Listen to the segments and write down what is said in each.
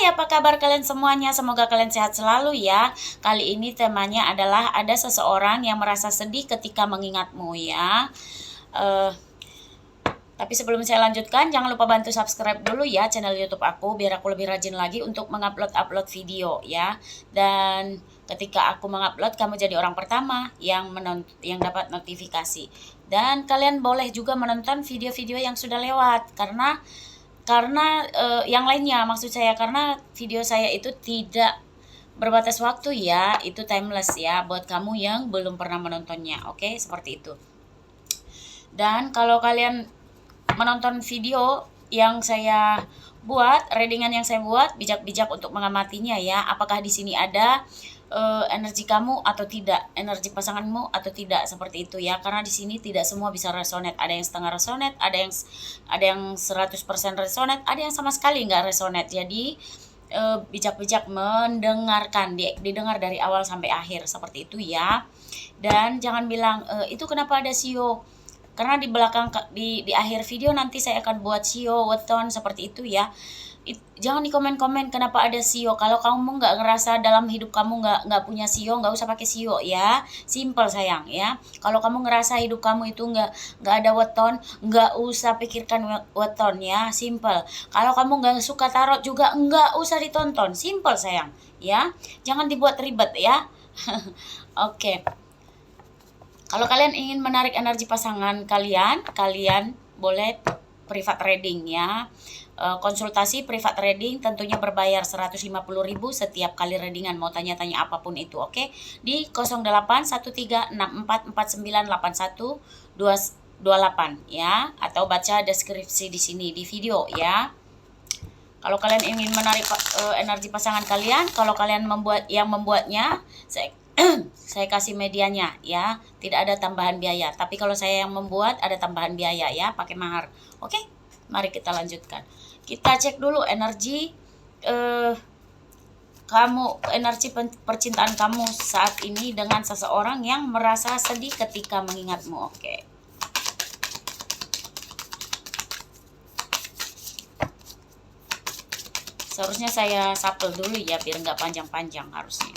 apa kabar kalian semuanya? Semoga kalian sehat selalu ya. Kali ini temanya adalah ada seseorang yang merasa sedih ketika mengingatmu ya. Eh, tapi sebelum saya lanjutkan, jangan lupa bantu subscribe dulu ya channel YouTube aku biar aku lebih rajin lagi untuk mengupload video ya. Dan ketika aku mengupload, kamu jadi orang pertama yang dapat notifikasi. Dan kalian boleh juga menonton video-video yang sudah lewat karena yang lainnya, maksud saya, karena video saya itu tidak berbatas waktu ya, itu timeless ya buat kamu yang belum pernah menontonnya. Oke, seperti itu. Dan kalau kalian menonton video yang saya buat, readingan yang saya buat, bijak-bijak untuk mengamatinya ya. Apakah di sini ada energi kamu atau tidak, energi pasanganmu atau tidak, seperti itu ya. Karena di sini tidak semua bisa resonate. Ada yang setengah resonate, ada yang 100% resonate, ada yang sama sekali nggak resonate. Jadi bijak-bijak mendengarkan, didengar dari awal sampai akhir, seperti itu ya. Dan jangan bilang itu kenapa ada sio, karena di belakang di akhir video nanti saya akan buat sio weton seperti itu ya. Jangan di komen-komen kenapa ada sio. Kalau kamu nggak ngerasa dalam hidup kamu nggak punya sio, nggak usah pakai sio ya. Simple sayang ya. Kalau kamu ngerasa hidup kamu itu nggak ada weton, nggak usah pikirkan weton ya. Simple. Kalau kamu nggak suka tarot juga nggak usah ditonton. Simple sayang ya. Jangan dibuat ribet ya. Oke. Kalau kalian ingin menarik energi pasangan kalian boleh private reading ya. Konsultasi private reading tentunya berbayar 150.000 setiap kali readingan, mau tanya-tanya apapun itu, oke? Di 081364498128 ya, atau baca deskripsi di sini di video ya. Kalau kalian ingin menarik energi pasangan kalian, kalau kalian membuatnya, saya kasih medianya ya, tidak ada tambahan biaya. Tapi kalau saya yang membuat ada tambahan biaya ya, pakai mahar. Oke, mari kita lanjutkan. Kita cek dulu energi energi percintaan kamu saat ini dengan seseorang yang merasa sedih ketika mengingatmu. Oke. Seharusnya saya shuffle dulu ya biar nggak panjang-panjang harusnya.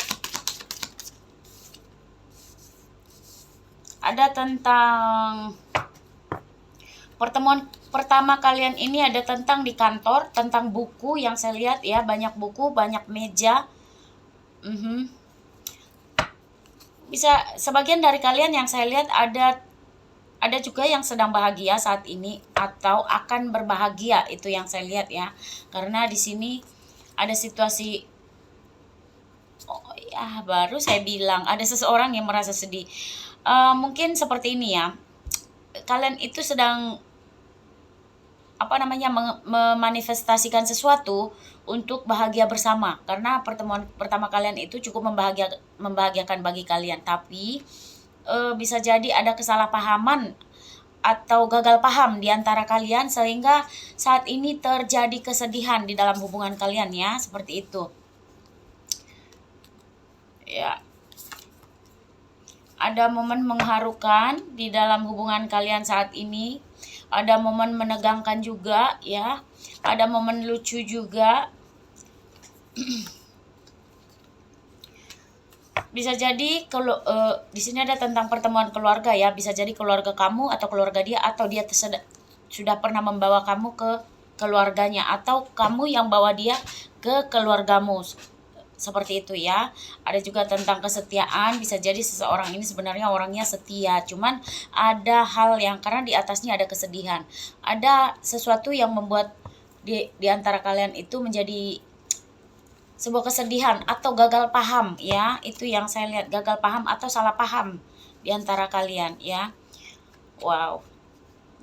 Ada tentang pertemuan pertama kalian ini, ada tentang di kantor, tentang buku yang saya lihat ya, banyak buku, banyak meja. Bisa sebagian dari kalian yang saya lihat ada juga yang sedang bahagia saat ini atau akan berbahagia, itu yang saya lihat ya. Karena di sini ada situasi, oh ya, baru saya bilang ada seseorang yang merasa sedih. Mungkin seperti ini ya, kalian itu sedang memanifestasikan sesuatu untuk bahagia bersama, karena pertemuan pertama kalian itu cukup membahagiakan bagi kalian. Tapi bisa jadi ada kesalahpahaman atau gagal paham di antara kalian sehingga saat ini terjadi kesedihan di dalam hubungan kalian ya, seperti itu ya. Ada momen mengharukan di dalam hubungan kalian saat ini, ada momen menegangkan juga ya, ada momen lucu juga. Bisa jadi kalau di sini ada tentang pertemuan keluarga ya, bisa jadi keluarga kamu atau keluarga dia, atau dia sudah pernah membawa kamu ke keluarganya, atau kamu yang bawa dia ke keluargamu, seperti itu ya. Ada juga tentang kesetiaan, bisa jadi seseorang ini sebenarnya orangnya setia, cuman ada hal yang karena di atasnya ada kesedihan, ada sesuatu yang membuat di antara kalian itu menjadi sebuah kesedihan atau gagal paham ya. Itu yang saya lihat, gagal paham atau salah paham di antara kalian ya. Wow,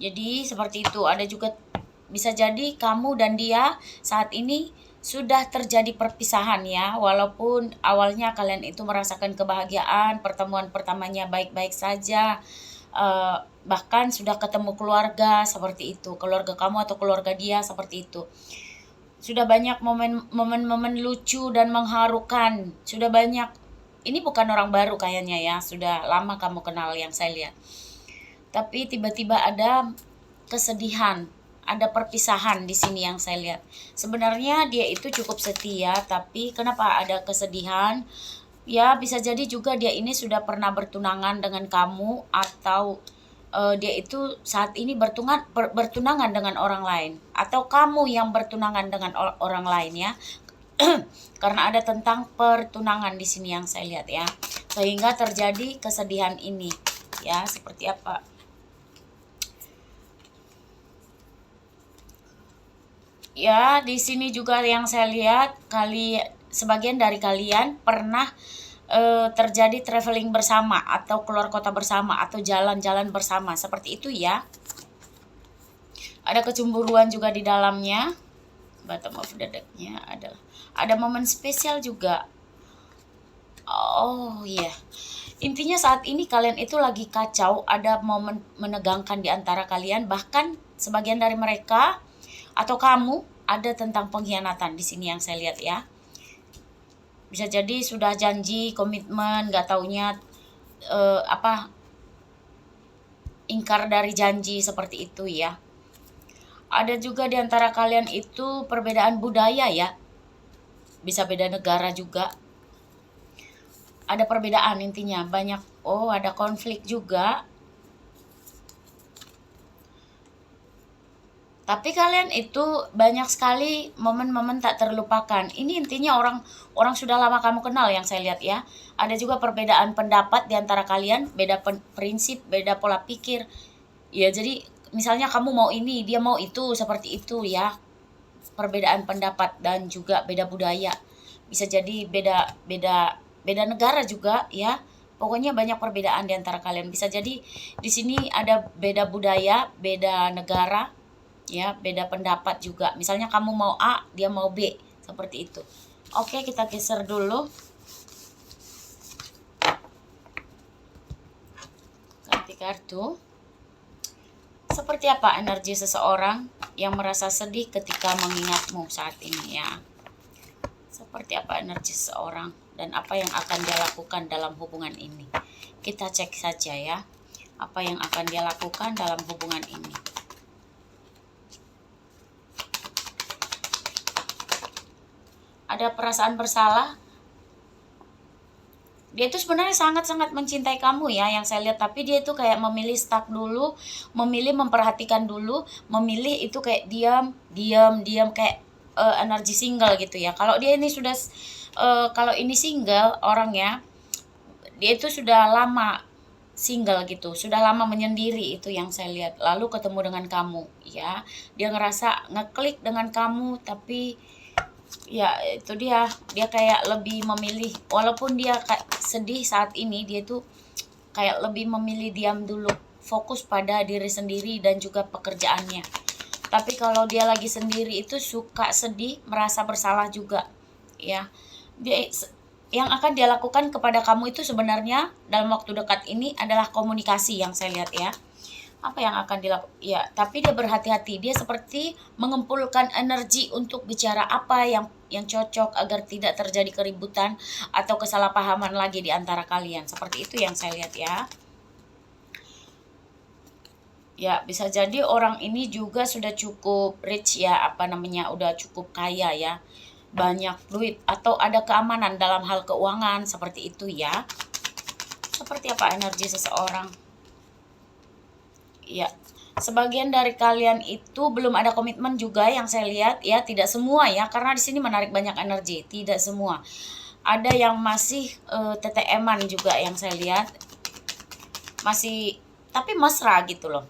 jadi seperti itu. Ada juga bisa jadi kamu dan dia saat ini sudah terjadi perpisahan ya, walaupun awalnya kalian itu merasakan kebahagiaan, pertemuan pertamanya baik-baik saja, bahkan sudah ketemu keluarga, seperti itu, keluarga kamu atau keluarga dia, seperti itu. Sudah banyak momen-momen lucu dan mengharukan, sudah banyak. Ini bukan orang baru kayaknya ya, sudah lama kamu kenal yang saya lihat. Tapi tiba-tiba ada kesedihan, ada perpisahan di sini yang saya lihat. Sebenarnya dia itu cukup setia, tapi kenapa ada kesedihan? Ya, bisa jadi juga dia ini sudah pernah bertunangan dengan kamu, atau dia itu saat ini bertunangan dengan orang lain, atau kamu yang bertunangan dengan orang lain ya. Karena ada tentang pertunangan di sini yang saya lihat ya. Sehingga terjadi kesedihan ini. Ya, seperti apa? Ya, di sini juga yang saya lihat sebagian dari kalian pernah terjadi traveling bersama, atau keluar kota bersama, atau jalan-jalan bersama, seperti itu ya. Ada kecemburuan juga di dalamnya. Bottom of the deck-nya ada momen spesial juga. Oh iya. Intinya saat ini kalian itu lagi kacau, ada momen menegangkan di antara kalian, bahkan sebagian dari mereka atau kamu ada tentang pengkhianatan di sini yang saya lihat ya. Bisa jadi sudah janji komitmen, gak taunya ingkar dari janji, seperti itu ya. Ada juga di antara kalian itu perbedaan budaya ya. Bisa beda negara juga. Ada perbedaan intinya, banyak. Oh, ada konflik juga. Tapi kalian itu banyak sekali momen-momen tak terlupakan. Ini intinya orang sudah lama kamu kenal yang saya lihat ya. Ada juga perbedaan pendapat di antara kalian, beda prinsip, beda pola pikir. Ya, jadi misalnya kamu mau ini, dia mau itu, seperti itu ya. Perbedaan pendapat dan juga beda budaya. Bisa jadi beda negara juga ya. Pokoknya banyak perbedaan di antara kalian. Bisa jadi di sini ada beda budaya, beda negara, ya, beda pendapat juga. Misalnya kamu mau A, dia mau B, seperti itu. Oke, kita geser dulu. Ganti kartu. Seperti apa energi seseorang yang merasa sedih ketika mengingatmu saat ini ya? Seperti apa energi seseorang dan apa yang akan dia lakukan dalam hubungan ini? Kita cek saja ya, apa yang akan dia lakukan dalam hubungan ini. Ada perasaan bersalah. Dia itu sebenarnya sangat-sangat mencintai kamu ya yang saya lihat, tapi dia itu kayak memilih stuck dulu, memilih memperhatikan dulu, memilih itu kayak diam kayak energi single gitu ya. Kalau dia ini sudah kalau ini single orangnya, dia itu sudah lama single gitu, sudah lama menyendiri, itu yang saya lihat. Lalu ketemu dengan kamu ya, dia ngerasa ngeklik dengan kamu, tapi ya itu dia kayak lebih memilih, walaupun dia kayak sedih saat ini, dia tuh kayak lebih memilih diam dulu, fokus pada diri sendiri dan juga pekerjaannya. Tapi kalau dia lagi sendiri itu suka sedih, merasa bersalah juga ya. Dia yang akan dia lakukan kepada kamu itu sebenarnya dalam waktu dekat ini adalah komunikasi yang saya lihat ya. Apa yang akan dilakukan ya, tapi dia berhati-hati, dia seperti mengumpulkan energi untuk bicara apa yang cocok agar tidak terjadi keributan atau kesalahpahaman lagi di antara kalian, seperti itu yang saya lihat ya. Ya, bisa jadi orang ini juga sudah cukup rich ya, udah cukup kaya ya, banyak duit, atau ada keamanan dalam hal keuangan, seperti itu ya. Seperti apa energi seseorang? Ya, sebagian dari kalian itu belum ada komitmen juga yang saya lihat ya, tidak semua ya, karena di sini menarik banyak energi, tidak semua. Ada yang masih TTM-an juga yang saya lihat. Masih, tapi mesra gitu loh.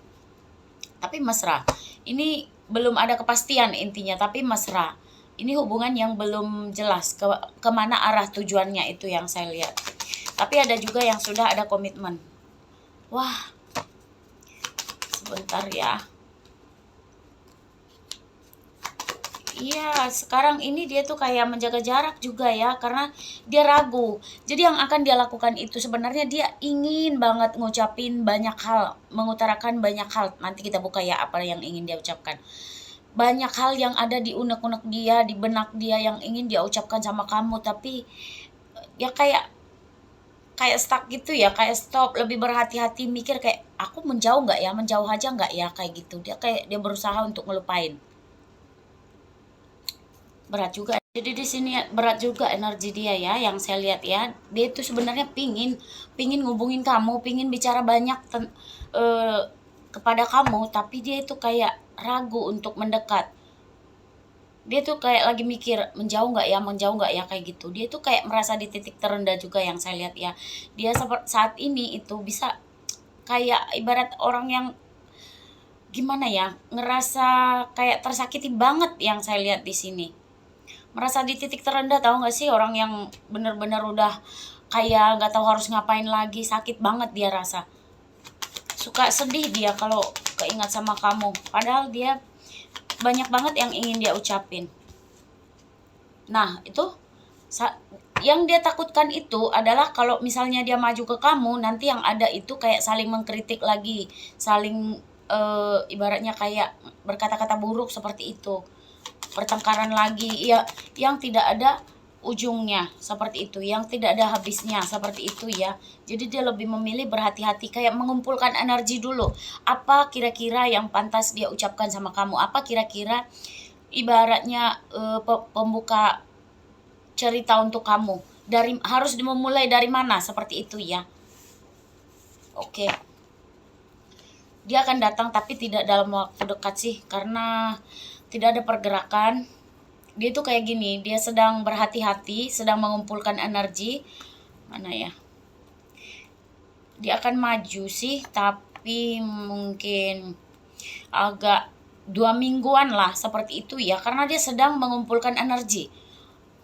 Tapi mesra. Ini belum ada kepastian intinya, tapi mesra. Ini hubungan yang belum jelas kemana arah tujuannya, itu yang saya lihat. Tapi ada juga yang sudah ada komitmen. Wah, bentar ya. Iya, sekarang ini dia tuh kayak menjaga jarak juga ya, karena dia ragu. Jadi yang akan dia lakukan itu sebenarnya dia ingin banget ngucapin banyak hal, mengutarakan banyak hal. Nanti kita buka ya apa yang ingin dia ucapkan. Banyak hal yang ada di unek-unek dia, di benak dia yang ingin dia ucapkan sama kamu, tapi ya kayak kayak stuck gitu ya, kayak stop, lebih berhati-hati, mikir kayak aku menjauh nggak ya, menjauh aja nggak ya, kayak gitu. Dia berusaha untuk ngelupain. Berat juga. Jadi di sini berat juga energi dia ya, yang saya lihat ya. Dia itu sebenarnya pingin ngubungin kamu, pingin bicara banyak eh, kepada kamu, tapi dia itu kayak ragu untuk mendekat. Dia tuh kayak lagi mikir menjauh nggak ya, menjauh nggak ya, kayak gitu. Dia tuh kayak merasa di titik terendah juga yang saya lihat ya. Dia saat ini itu bisa kayak ibarat orang yang gimana ya, ngerasa kayak tersakiti banget yang saya lihat di sini. Merasa di titik terendah, tahu nggak sih, orang yang bener-bener udah kayak nggak tahu harus ngapain lagi, sakit banget dia rasa. Suka sedih dia kalau keingat sama kamu. Padahal dia banyak banget yang ingin dia ucapin. Nah, itu yang dia takutkan itu adalah kalau misalnya dia maju ke kamu, nanti yang ada itu kayak saling mengkritik lagi, saling ibaratnya kayak berkata-kata buruk seperti itu. Pertengkaran lagi, ya, yang tidak ada ujungnya seperti itu, yang tidak ada habisnya seperti itu ya. Jadi dia lebih memilih berhati-hati, kayak mengumpulkan energi dulu. Apa kira-kira yang pantas dia ucapkan sama kamu? Apa kira-kira ibaratnya pembuka cerita untuk kamu? Harus dimulai dari mana seperti itu ya. Oke. Dia akan datang tapi tidak dalam waktu dekat sih, karena tidak ada pergerakan. Dia tuh kayak gini, dia sedang berhati-hati, sedang mengumpulkan energi. Mana ya? Dia akan maju sih, tapi mungkin agak 2 mingguan lah seperti itu ya, karena dia sedang mengumpulkan energi,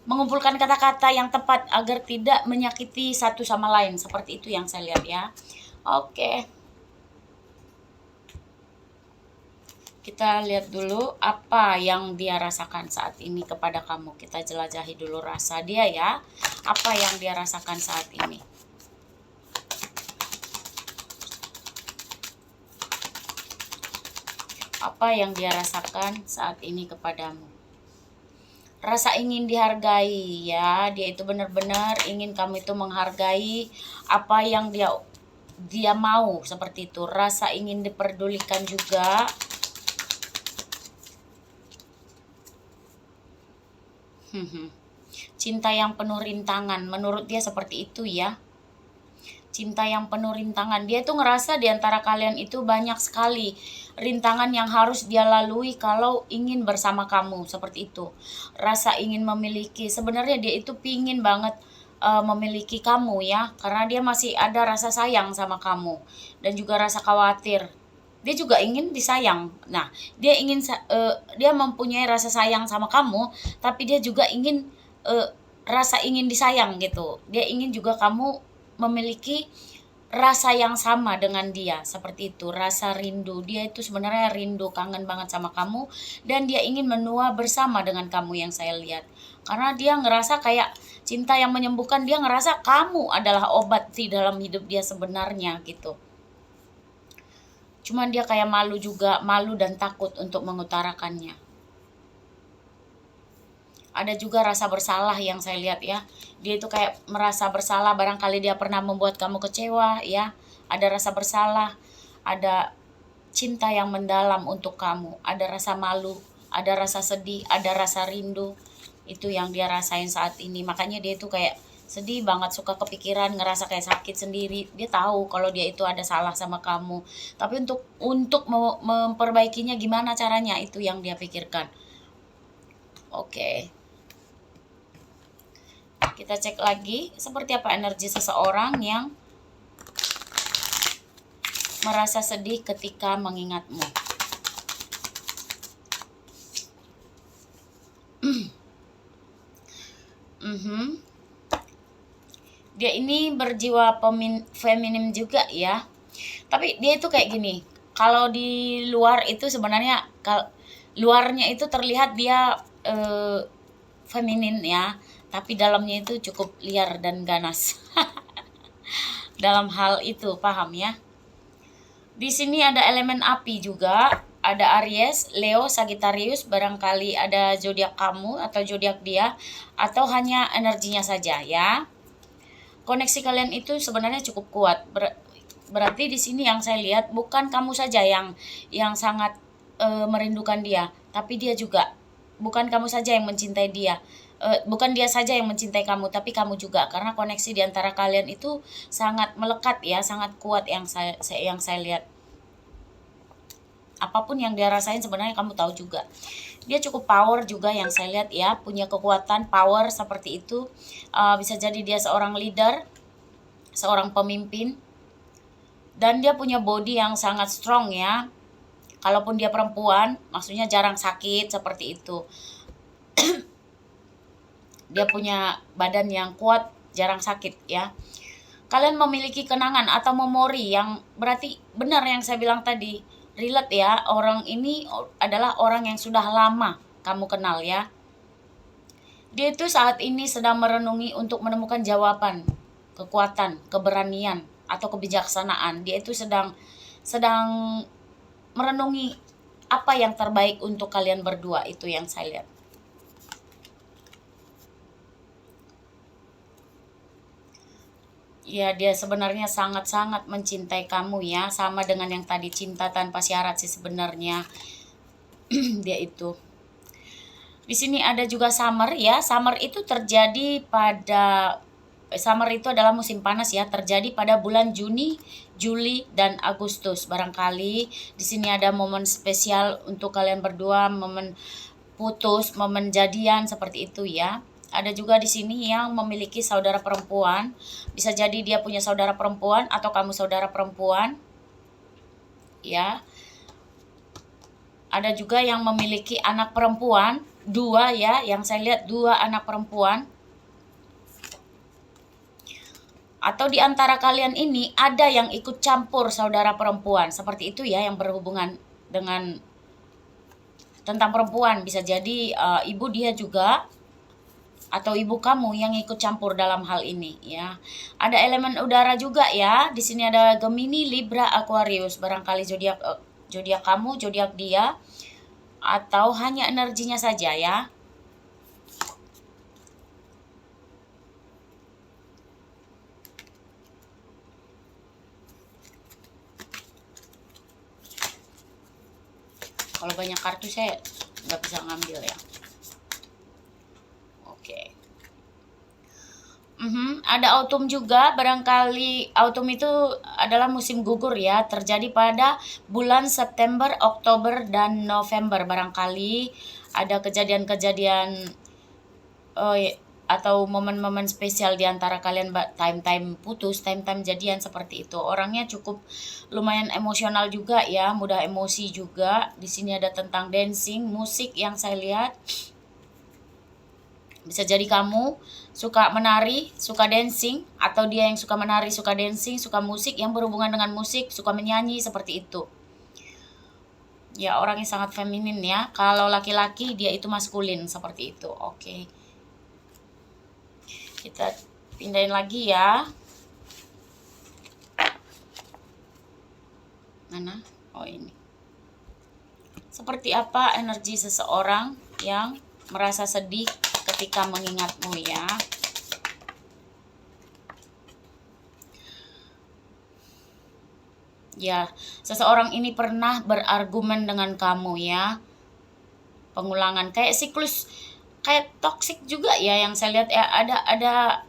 mengumpulkan kata-kata yang tepat agar tidak menyakiti satu sama lain, seperti itu yang saya lihat ya. Oke. Kita lihat dulu apa yang dia rasakan saat ini kepada kamu. Kita jelajahi dulu rasa dia ya. Apa yang dia rasakan saat ini. Apa yang dia rasakan saat ini kepadamu. Rasa ingin dihargai ya. Dia itu benar-benar ingin kamu itu menghargai apa yang dia mau, seperti itu. Rasa ingin diperdulikan juga. Cinta yang penuh rintangan, menurut dia seperti itu ya. Cinta yang penuh rintangan. Dia tuh ngerasa di antara kalian itu banyak sekali rintangan yang harus dia lalui kalau ingin bersama kamu, seperti itu. Rasa ingin memiliki, sebenarnya dia itu pingin banget memiliki kamu ya, karena dia masih ada rasa sayang sama kamu dan juga rasa khawatir. Dia juga ingin disayang. Nah, dia mempunyai rasa sayang sama kamu, tapi dia juga ingin rasa ingin disayang gitu. Dia ingin juga kamu memiliki rasa yang sama dengan dia, seperti itu. Rasa rindu. Dia itu sebenarnya rindu, kangen banget sama kamu, dan dia ingin menua bersama dengan kamu yang saya lihat. Karena dia ngerasa kayak cinta yang menyembuhkan, dia ngerasa kamu adalah obat di dalam hidup dia sebenarnya gitu. Cuman dia kayak malu juga, malu dan takut untuk mengutarakannya. Ada juga rasa bersalah yang saya lihat ya. Dia itu kayak merasa bersalah, barangkali dia pernah membuat kamu kecewa ya. Ada rasa bersalah, ada cinta yang mendalam untuk kamu, ada rasa malu, ada rasa sedih, ada rasa rindu. Itu yang dia rasain saat ini. Makanya dia itu kayak sedih banget, suka kepikiran, ngerasa kayak sakit sendiri. Dia tahu kalau dia itu ada salah sama kamu, tapi untuk memperbaikinya gimana caranya, itu yang dia pikirkan. Oke. Kita cek lagi seperti apa energi seseorang yang merasa sedih ketika mengingatmu. Dia ini berjiwa feminim juga ya. Tapi dia itu kayak gini. Kalau di luar itu sebenarnya luarnya itu terlihat dia feminin ya, tapi dalamnya itu cukup liar dan ganas. Dalam hal itu, paham ya? Di sini ada elemen api juga, ada Aries, Leo, Sagittarius, barangkali ada zodiak kamu atau zodiak dia, atau hanya energinya saja ya. koneksi kalian itu sebenarnya cukup kuat. Berarti di sini yang saya lihat bukan kamu saja yang sangat merindukan dia, tapi dia juga. Bukan kamu saja yang mencintai dia. Bukan dia saja yang mencintai kamu, tapi kamu juga, karena koneksi di antara kalian itu sangat melekat ya, sangat kuat yang saya lihat. Apapun yang dia rasain sebenarnya kamu tahu juga. Dia cukup power juga yang saya lihat ya, punya kekuatan power seperti itu. Bisa jadi dia seorang leader, seorang pemimpin, dan dia punya body yang sangat strong ya. Kalaupun dia perempuan, maksudnya jarang sakit seperti itu. Dia punya badan yang kuat, jarang sakit ya. Kalian memiliki kenangan atau memori yang berarti benar yang saya bilang tadi. Relate ya, orang ini adalah orang yang sudah lama kamu kenal ya. Dia itu saat ini sedang merenungi untuk menemukan jawaban, kekuatan, keberanian, atau kebijaksanaan. Dia itu sedang merenungi apa yang terbaik untuk kalian berdua, itu yang saya lihat. Ya, dia sebenarnya sangat-sangat mencintai kamu ya, sama dengan yang tadi, cinta tanpa syarat sih sebenarnya. Dia itu. Di sini ada juga summer ya. Summer itu terjadi pada summer itu adalah musim panas ya, terjadi pada bulan Juni, Juli, dan Agustus. Barangkali di sini ada momen spesial untuk kalian berdua, momen putus, momen jadian seperti itu ya. Ada juga di sini yang memiliki saudara perempuan. Bisa jadi dia punya saudara perempuan atau kamu saudara perempuan. Ya. Ada juga yang memiliki anak perempuan, 2 ya, yang saya lihat 2 anak perempuan. Atau di antara kalian ini ada yang ikut campur saudara perempuan, seperti itu ya, yang berhubungan dengan tentang perempuan. Bisa jadi ibu dia juga, atau ibu kamu yang ikut campur dalam hal ini ya. Ada elemen udara juga ya. Di sini ada Gemini, Libra, Aquarius. Barangkali zodiak kamu, zodiak dia, atau hanya energinya saja ya. Kalau banyak kartu saya nggak bisa ngambil ya. Oke. Ada autumn juga, barangkali autumn itu adalah musim gugur ya, terjadi pada bulan September, Oktober, dan November. Barangkali ada kejadian-kejadian atau momen-momen spesial di antara kalian, time-time putus, time-time jadian seperti itu. Orangnya cukup lumayan emosional juga ya, mudah emosi juga. Di sini ada tentang dancing, musik yang saya lihat. Bisa jadi kamu suka menari, suka dancing, atau dia yang suka menari, suka dancing, suka musik yang berhubungan dengan musik, suka menyanyi seperti itu. Ya, orangnya sangat feminin ya. Kalau laki-laki dia itu maskulin seperti itu. Oke. Kita pindahin lagi ya. Mana? Oh, ini. Seperti apa energi seseorang yang merasa sedih ketika mengingatmu ya. Ya, seseorang ini pernah berargumen dengan kamu ya. Pengulangan kayak siklus, kayak toksik juga ya yang saya lihat ya. Ada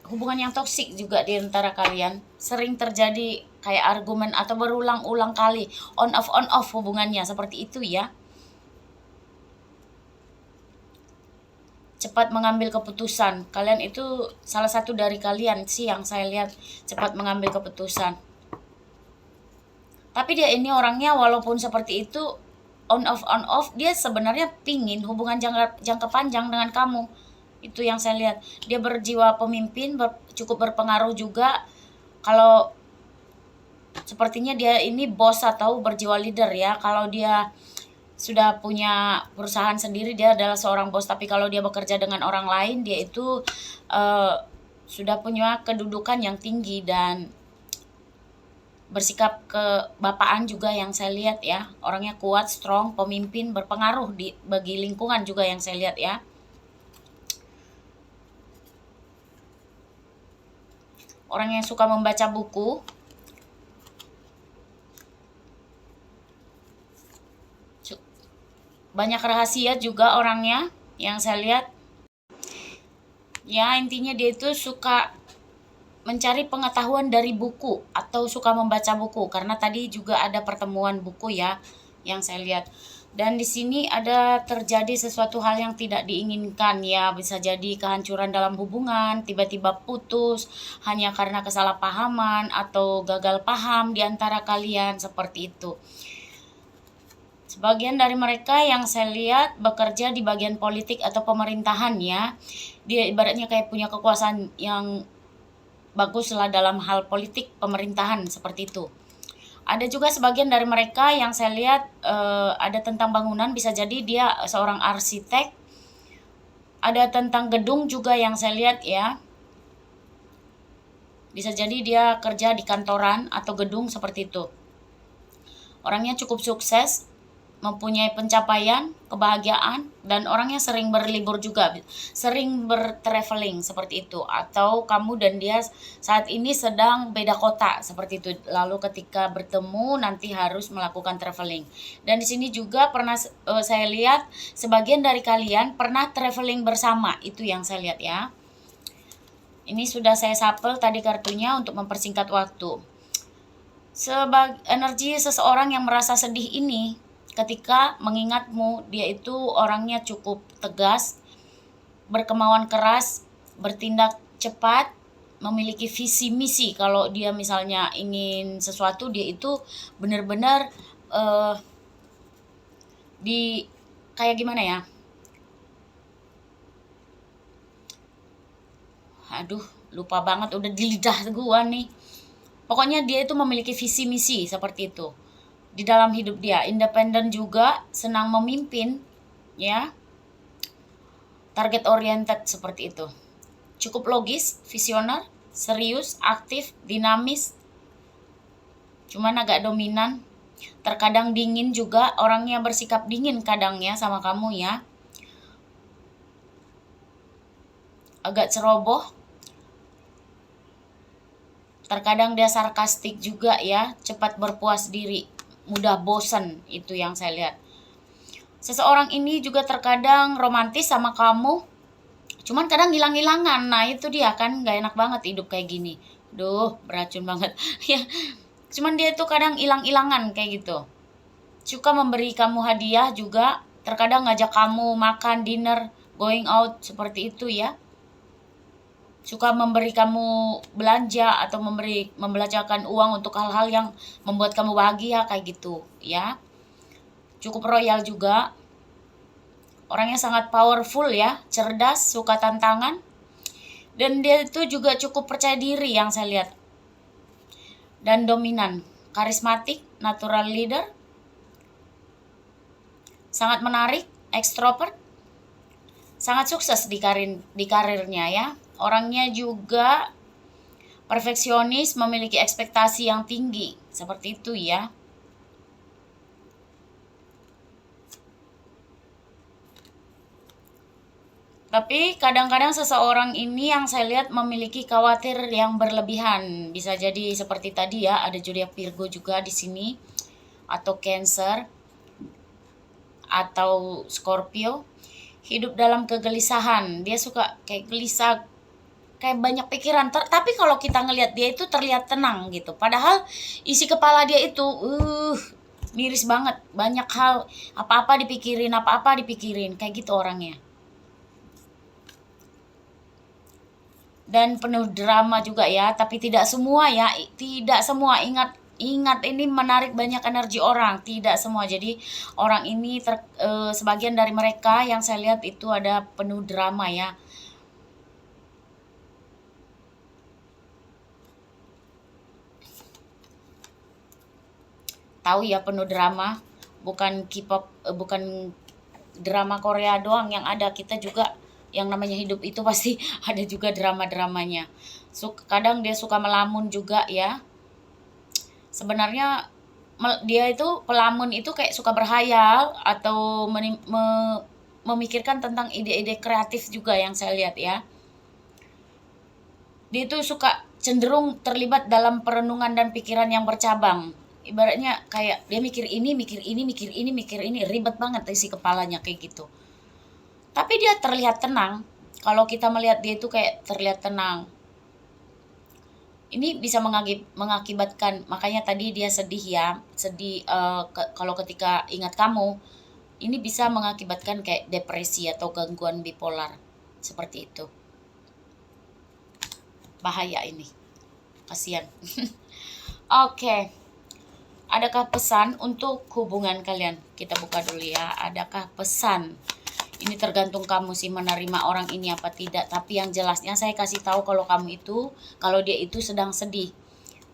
hubungan yang toksik juga di antara kalian. Sering terjadi kayak argumen atau berulang-ulang kali, on off hubungannya seperti itu ya. Cepat mengambil keputusan. Kalian itu salah satu dari kalian sih yang saya lihat cepat mengambil keputusan. Tapi dia ini orangnya walaupun seperti itu, on off, dia sebenarnya pingin hubungan jangka panjang dengan kamu. Itu yang saya lihat. Dia berjiwa pemimpin, cukup berpengaruh juga. Kalau sepertinya dia ini bos atau berjiwa leader ya. Kalau dia sudah punya perusahaan sendiri, dia adalah seorang bos. Tapi kalau dia bekerja dengan orang lain, dia itu sudah punya kedudukan yang tinggi dan bersikap kebapaan juga yang saya lihat ya. Orangnya kuat, strong, pemimpin, berpengaruh bagi lingkungan juga yang saya lihat ya. orang yang suka membaca buku. Banyak rahasia juga orangnya yang saya lihat. Ya, intinya dia itu suka mencari pengetahuan dari buku atau suka membaca buku, karena tadi juga ada pertemuan buku ya yang saya lihat. Dan di sini ada terjadi sesuatu hal yang tidak diinginkan ya, bisa jadi kehancuran dalam hubungan, tiba-tiba putus hanya karena kesalahpahaman atau gagal paham di antara kalian, seperti itu. Sebagian dari mereka yang saya lihat bekerja di bagian politik atau pemerintahan ya. Dia ibaratnya kayak punya kekuasaan yang bagus lah dalam hal politik pemerintahan, seperti itu. Ada juga sebagian dari mereka yang saya lihat ada tentang bangunan, bisa jadi dia seorang arsitek. Ada tentang gedung juga yang saya lihat ya. Bisa jadi dia kerja di kantoran atau gedung, seperti itu. Orangnya cukup sukses, mempunyai pencapaian, kebahagiaan, dan orangnya sering berlibur juga, sering bertraveling, seperti itu. Atau kamu dan dia saat ini sedang beda kota, seperti itu. Lalu ketika bertemu nanti harus melakukan traveling. Dan di sini juga pernah saya lihat sebagian dari kalian pernah traveling bersama, itu yang saya lihat ya. Ini sudah saya shuffle tadi kartunya untuk mempersingkat waktu. Energi seseorang yang merasa sedih ini ketika mengingatmu, dia itu orangnya cukup tegas, berkemauan keras, bertindak cepat, memiliki visi misi. Kalau dia misalnya ingin sesuatu, dia itu benar-benar di kayak gimana ya? Aduh, lupa banget, udah di lidah gua nih. Pokoknya dia itu memiliki visi misi, seperti itu. Di dalam hidup dia, independen juga, senang memimpin, ya, target oriented, seperti itu. Cukup logis, visioner, serius, aktif, dinamis, cuman agak dominan. Terkadang dingin juga, orangnya bersikap dingin kadangnya sama kamu ya. Agak ceroboh. Terkadang dia sarkastik juga ya, cepat berpuas diri, mudah bosan, itu yang saya lihat. Seseorang ini juga terkadang romantis sama kamu, cuman kadang hilang-hilangan. Nah itu dia kan, gak enak banget hidup kayak gini. Duh, beracun banget. Ya, cuman dia tuh kadang hilang-hilangan kayak gitu. Suka memberi kamu hadiah juga, terkadang ngajak kamu makan, dinner, going out, seperti itu ya. Suka memberi kamu belanja atau membelanjakan uang untuk hal-hal yang membuat kamu bahagia, kayak gitu ya. Cukup royal juga. Orangnya sangat powerful ya, cerdas, suka tantangan. Dan dia itu juga cukup percaya diri yang saya lihat. Dan dominan, karismatik, natural leader. Sangat menarik, ekstrovert. Sangat sukses di karirnya ya. Orangnya juga perfeksionis, memiliki ekspektasi yang tinggi, seperti itu ya. Tapi kadang-kadang seseorang ini yang saya lihat memiliki khawatir yang berlebihan. Bisa jadi seperti tadi ya, ada zodiak Virgo juga di sini, atau Cancer, atau Scorpio. Hidup dalam kegelisahan, dia suka kayak gelisah, kayak banyak pikiran. Tapi kalau kita ngelihat dia itu terlihat tenang gitu, padahal isi kepala dia itu miris banget, banyak hal, apa-apa dipikirin kayak gitu orangnya. Dan penuh drama juga ya, tapi tidak semua ya, tidak semua. Ingat ini menarik banyak energi orang, tidak semua. Jadi orang ini sebagian dari mereka yang saya lihat itu ada penuh drama ya. Tahu ya, penuh drama, bukan K-pop, bukan drama Korea doang yang ada, kita juga yang namanya hidup itu pasti ada juga drama-dramanya. Kadang dia suka melamun juga ya. Sebenarnya dia itu pelamun itu kayak suka berhayal atau memikirkan tentang ide-ide kreatif juga yang saya lihat ya. Dia itu suka cenderung terlibat dalam perenungan dan pikiran yang bercabang. Ibaratnya kayak dia mikir ini, mikir ini, mikir ini, mikir ini, ribet banget isi kepalanya kayak gitu. Tapi dia terlihat tenang. Kalau kita melihat dia itu kayak terlihat tenang. Ini bisa mengakibatkan, makanya tadi dia sedih ya, sedih kalau ketika ingat kamu. Ini bisa mengakibatkan kayak depresi atau gangguan bipolar. Seperti itu. Bahaya ini. Kasihan. Oke. Adakah pesan untuk hubungan kalian? Kita buka dulu ya. Adakah pesan? Ini tergantung kamu sih menerima orang ini apa tidak. Tapi yang jelasnya saya kasih tahu kalau dia itu sedang sedih.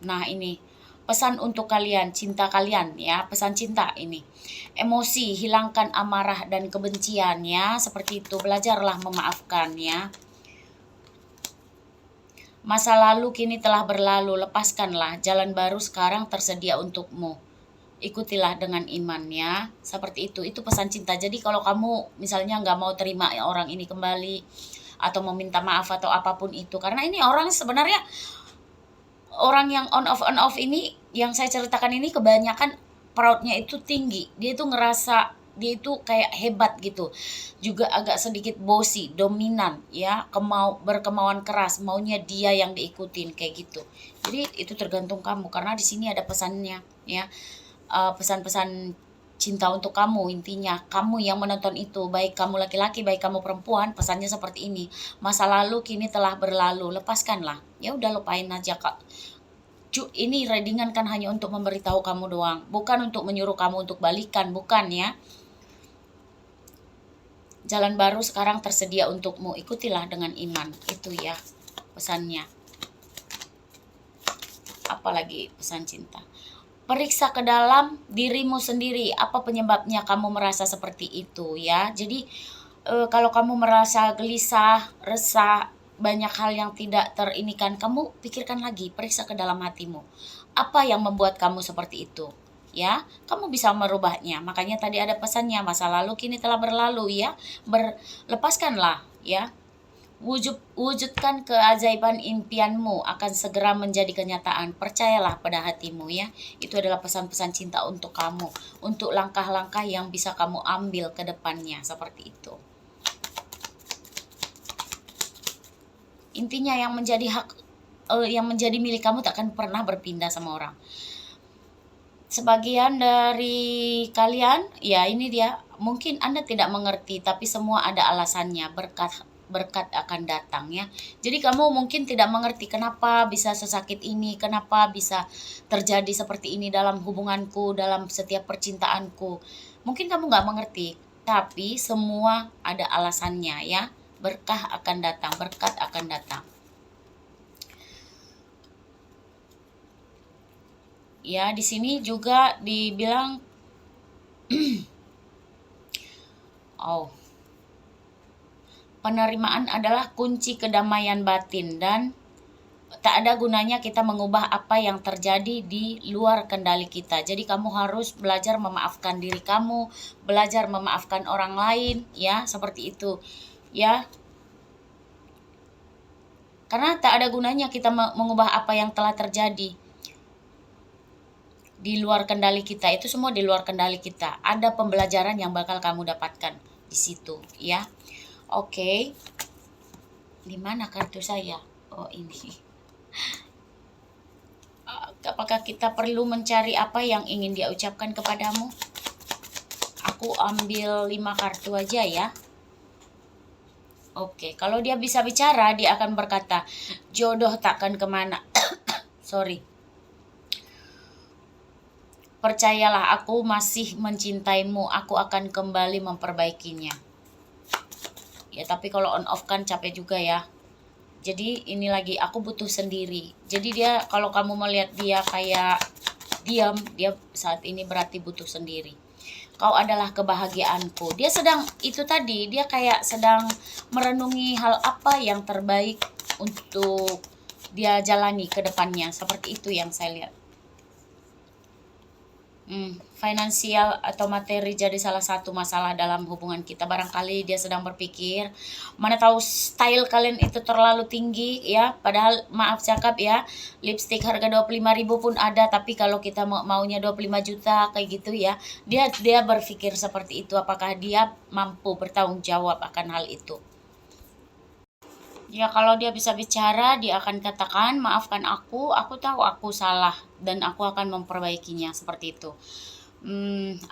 Nah ini pesan untuk kalian, cinta kalian ya, pesan cinta ini. Emosi, hilangkan amarah dan kebencian ya, seperti itu. Belajarlah memaafkan ya. Masa lalu kini telah berlalu, lepaskanlah, jalan baru sekarang tersedia untukmu. Ikutilah dengan imannya, seperti itu pesan cinta. Jadi kalau kamu misalnya nggak mau terima orang ini kembali, atau meminta maaf atau apapun itu, karena ini orang sebenarnya, orang yang on off ini, yang saya ceritakan ini kebanyakan proudnya itu tinggi. Dia itu ngerasa dia itu kayak hebat gitu, juga agak sedikit bossy, dominan ya, berkemauan keras, maunya dia yang diikutin kayak gitu. Jadi itu tergantung kamu, karena di sini ada pesannya ya, pesan-pesan cinta untuk kamu. Intinya kamu yang menonton itu, baik kamu laki-laki baik kamu perempuan, pesannya seperti ini. Masa lalu kini telah berlalu, lepaskanlah, ya udah lupain aja kak. Ini readingan kan hanya untuk memberitahu kamu doang, bukan untuk menyuruh kamu untuk balikan, bukan ya. Jalan baru sekarang tersedia untukmu, ikutilah dengan iman. Itu ya pesannya. Apalagi pesan cinta. Periksa ke dalam dirimu sendiri, apa penyebabnya kamu merasa seperti itu ya. Jadi kalau kamu merasa gelisah, resah, banyak hal yang tidak terinikan, kamu pikirkan lagi, periksa ke dalam hatimu. Apa yang membuat kamu seperti itu? Ya, kamu bisa merubahnya. Makanya tadi ada pesannya, masa lalu kini telah berlalu ya. Lepaskanlah ya. Wujudkan keajaiban impianmu akan segera menjadi kenyataan. Percayalah pada hatimu ya. Itu adalah pesan-pesan cinta untuk kamu, untuk langkah-langkah yang bisa kamu ambil ke depannya, seperti itu. Intinya yang menjadi yang menjadi milik kamu tak akan pernah berpindah sama orang. Sebagian dari kalian, ya ini dia, mungkin Anda tidak mengerti, tapi semua ada alasannya, berkat akan datang ya. Jadi kamu mungkin tidak mengerti kenapa bisa sesakit ini, kenapa bisa terjadi seperti ini dalam hubunganku, dalam setiap percintaanku. Mungkin kamu nggak mengerti, tapi semua ada alasannya ya. Berkah akan datang, berkat akan datang. Ya, di sini juga dibilang penerimaan adalah kunci kedamaian batin, dan tak ada gunanya kita mengubah apa yang terjadi di luar kendali kita. Jadi kamu harus belajar memaafkan diri kamu, belajar memaafkan orang lain ya, seperti itu ya. Karena tak ada gunanya kita mengubah apa yang telah terjadi di luar kendali kita. Itu semua di luar kendali kita. Ada pembelajaran yang bakal kamu dapatkan di situ ya. Oke. Di mana kartu saya? Oh, ini. Apakah kita perlu mencari apa yang ingin dia ucapkan kepadamu? Aku ambil 5 kartu aja ya. Oke, kalau dia bisa bicara, dia akan berkata, jodoh takkan kemana. Sorry. Percayalah, aku masih mencintaimu, aku akan kembali memperbaikinya. Ya, tapi kalau on off kan capek juga ya. Jadi ini lagi, aku butuh sendiri. Jadi dia, kalau kamu melihat dia kayak diam, dia saat ini berarti butuh sendiri. Kau adalah kebahagiaanku. Dia sedang, itu tadi, dia kayak sedang merenungi hal apa yang terbaik untuk dia jalani ke depannya. Seperti itu yang saya lihat. finansial atau materi jadi salah satu masalah dalam hubungan kita. Barangkali dia sedang berpikir, mana tahu style kalian itu terlalu tinggi ya, padahal maaf cakap ya, lipstick harga 25.000 pun ada, tapi kalau kita maunya 25 juta kayak gitu ya, dia berpikir seperti itu. Apakah dia mampu bertanggung jawab akan hal itu? Ya kalau dia bisa bicara, dia akan katakan, maafkan aku tahu aku salah dan aku akan memperbaikinya, seperti itu.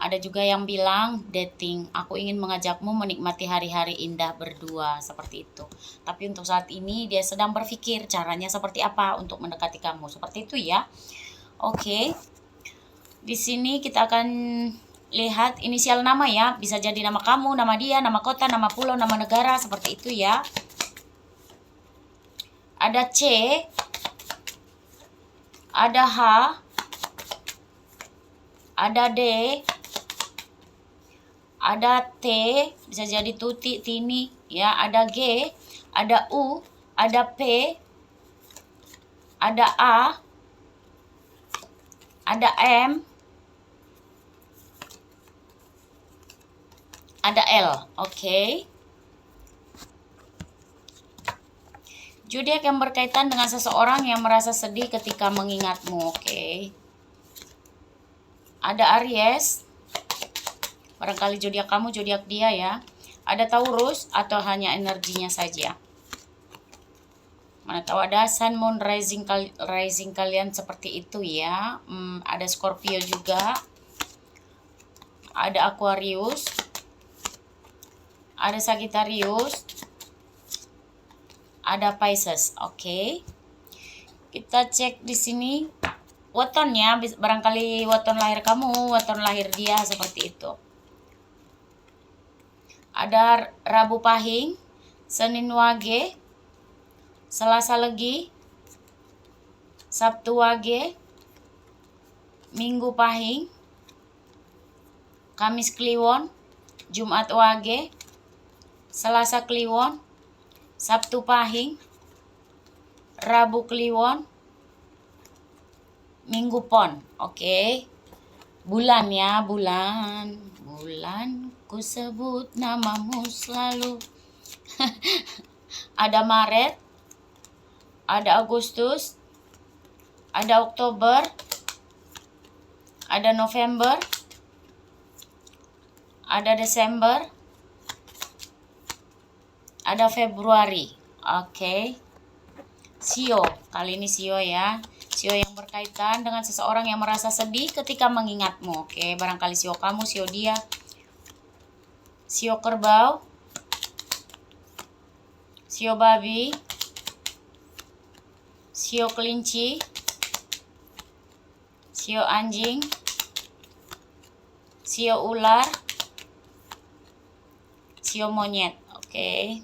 Ada juga yang bilang dating, aku ingin mengajakmu menikmati hari-hari indah berdua, seperti itu. Tapi untuk saat ini dia sedang berpikir caranya seperti apa untuk mendekati kamu, seperti itu ya. Oke. Di sini kita akan lihat inisial nama ya, bisa jadi nama kamu, nama dia, nama kota, nama pulau, nama negara, seperti itu ya. Ada C, ada H, ada D, ada T, bisa jadi Tuti, Tini, ya, ada G, ada U, ada P, ada A, ada M, ada L, oke. Zodiak yang berkaitan dengan seseorang yang merasa sedih ketika mengingatmu, oke. Ada Aries, barangkali zodiak kamu, zodiak dia ya. Ada Taurus atau hanya energinya saja. Mana tahu ada Sun, Moon, Rising kalian seperti itu ya. Ada Scorpio juga. Ada Aquarius. Ada Sagittarius. Ada Pisces, oke. Kita cek di sini wetonnya, barangkali weton lahir kamu, weton lahir dia, seperti itu. Ada Rabu Pahing, Senin Wage, Selasa Legi, Sabtu Wage, Minggu Pahing, Kamis Kliwon, Jumat Wage, Selasa Kliwon, Sabtu Pahing, Rabu Kliwon, Minggu Pon. Oke. Bulan ya, bulan. Bulan ku sebut namamu selalu. Ada Maret, ada Agustus, ada Oktober, ada November, ada Desember, ada Februari. Oke. Sio, kali ini Sio ya. Sio yang berkaitan dengan seseorang yang merasa sedih ketika mengingatmu. Oke, barangkali Sio kamu, Sio dia. Sio kerbau, Sio babi, Sio kelinci, Sio anjing, Sio ular, Sio monyet. Oke.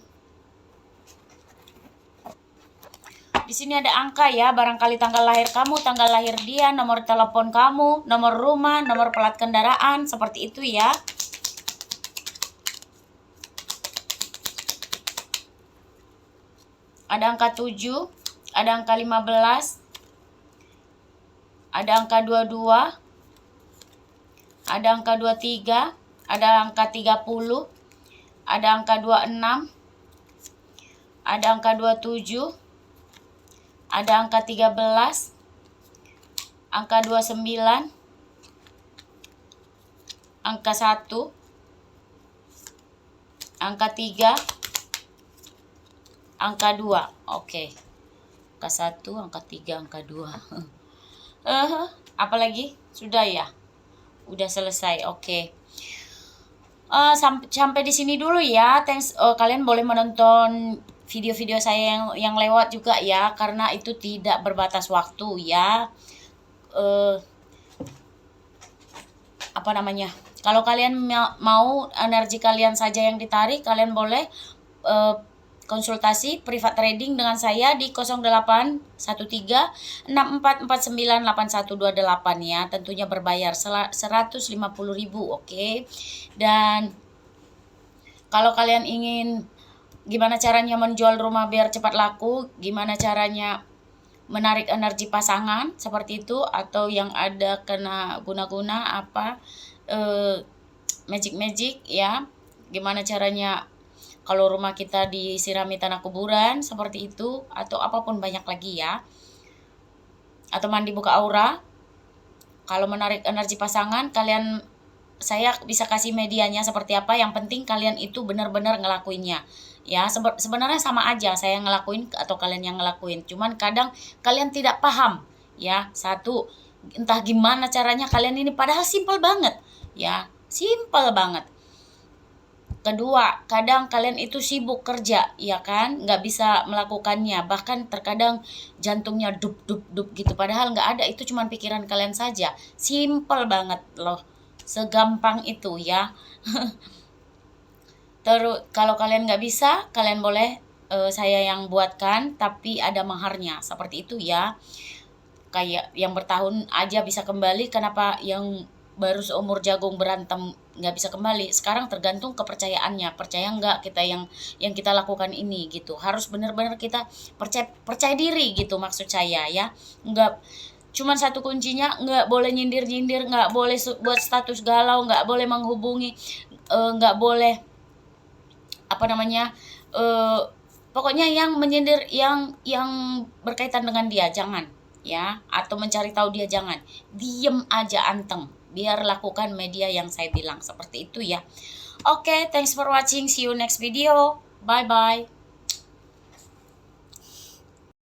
Di sini ada angka ya, barangkali tanggal lahir kamu, tanggal lahir dia, nomor telepon kamu, nomor rumah, nomor plat kendaraan, seperti itu ya. Ada angka 7, ada angka 15, ada angka 22, ada angka 23, ada angka 30, ada angka 26, ada angka 27, ada angka 13, angka 29, angka 1, angka 3, angka 2. Oke. Angka 1, angka 3, angka 2. Apalagi? Sudah ya? Udah selesai. Oke. Sampai di sini dulu ya. Thanks. Kalian boleh menonton video-video saya yang lewat juga ya, karena itu tidak berbatas waktu ya. Apa namanya? Kalau kalian mau energi kalian saja yang ditarik, kalian boleh konsultasi privat trading dengan saya di 081364498128 ya. Tentunya berbayar 150.000, oke. Dan kalau kalian ingin gimana caranya menjual rumah biar cepat laku, gimana caranya menarik energi pasangan seperti itu, atau yang ada kena guna-guna apa magic ya, gimana caranya kalau rumah kita disirami tanah kuburan seperti itu, atau apapun banyak lagi ya, atau mandi buka aura. Kalau menarik energi pasangan, saya bisa kasih medianya seperti apa, yang penting kalian itu benar-benar ngelakuinnya ya. Sebenarnya sama aja saya ngelakuin atau kalian yang ngelakuin, cuman kadang kalian tidak paham ya. Satu, entah gimana caranya kalian ini, padahal simple banget ya, simple banget. Kedua, kadang kalian itu sibuk kerja, ya kan, nggak bisa melakukannya, bahkan terkadang jantungnya dup dup dup gitu, padahal nggak ada, itu cuma pikiran kalian saja. Simple banget loh, segampang itu ya. Terus kalau kalian nggak bisa, kalian boleh saya yang buatkan, tapi ada maharnya seperti itu ya. Kayak yang bertahun aja bisa kembali, kenapa yang baru seumur jagung berantem nggak bisa kembali? Sekarang tergantung kepercayaannya, percaya nggak kita yang kita lakukan ini gitu. Harus benar-benar kita percaya diri gitu, maksud saya ya. Nggak cuman satu kuncinya, nggak boleh nyindir-nyindir, nggak boleh buat status galau, nggak boleh menghubungi, nggak boleh apa namanya, pokoknya yang menyindir, yang berkaitan dengan dia jangan ya, atau mencari tahu dia jangan. Diem aja, anteng, biar lakukan media yang saya bilang seperti itu ya. Oke, thanks for watching, see you next video, bye bye.